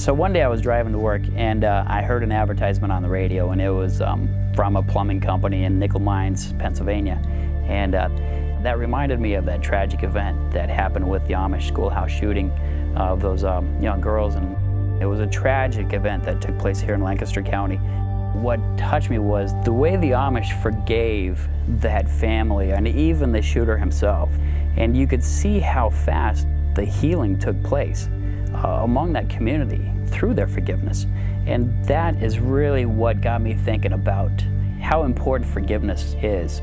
So one day I was driving to work and I heard an advertisement on the radio, and it was from a plumbing company in Nickel Mines, Pennsylvania. And that reminded me of that tragic event that happened with the Amish schoolhouse shooting of those young girls. And it was a tragic event that took place here in Lancaster County. What touched me was the way the Amish forgave that family and even the shooter himself. And you could see how fast the healing took place among that community through their forgiveness. And that is really what got me thinking about how important forgiveness is.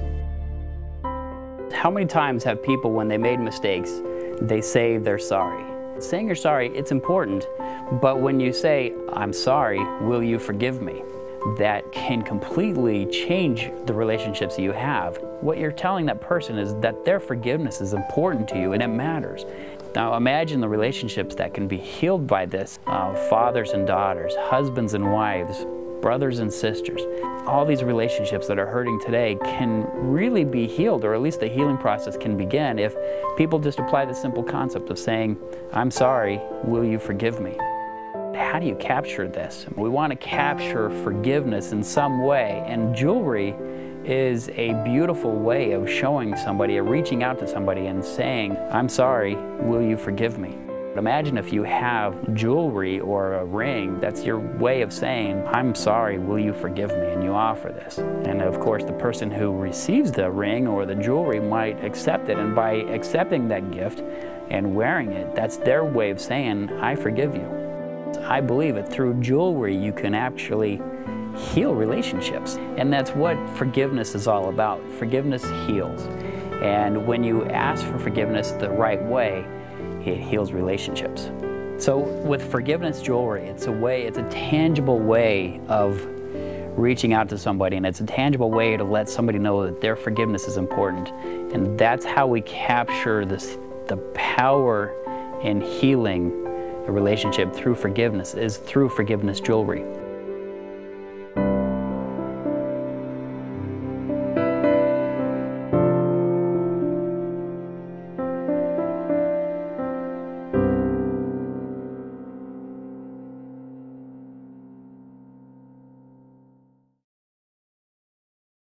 How many times have people, when they made mistakes, they say they're sorry? Saying you're sorry, it's important, but when you say, "I'm sorry, will you forgive me?" that can completely change the relationships you have. What you're telling that person is that their forgiveness is important to you and it matters. Now imagine the relationships that can be healed by this. Fathers and daughters, husbands and wives, brothers and sisters. All these relationships that are hurting today can really be healed, or at least the healing process can begin if people just apply the simple concept of saying, "I'm sorry, will you forgive me?" How do you capture this? We want to capture forgiveness in some way, and jewelry is a beautiful way of showing somebody, or reaching out to somebody and saying, "I'm sorry, will you forgive me?" Imagine if you have jewelry or a ring, that's your way of saying, "I'm sorry, will you forgive me?" and you offer this. And of course the person who receives the ring or the jewelry might accept it, and by accepting that gift and wearing it, that's their way of saying, "I forgive you." I believe that through jewelry you can actually heal relationships, and that's what forgiveness is all about. Forgiveness heals, and when you ask for forgiveness the right way, it heals relationships. So with forgiveness jewelry, it's a tangible way of reaching out to somebody, and it's a tangible way to let somebody know that their forgiveness is important. And that's how we capture the power in healing a relationship through forgiveness, is through forgiveness jewelry.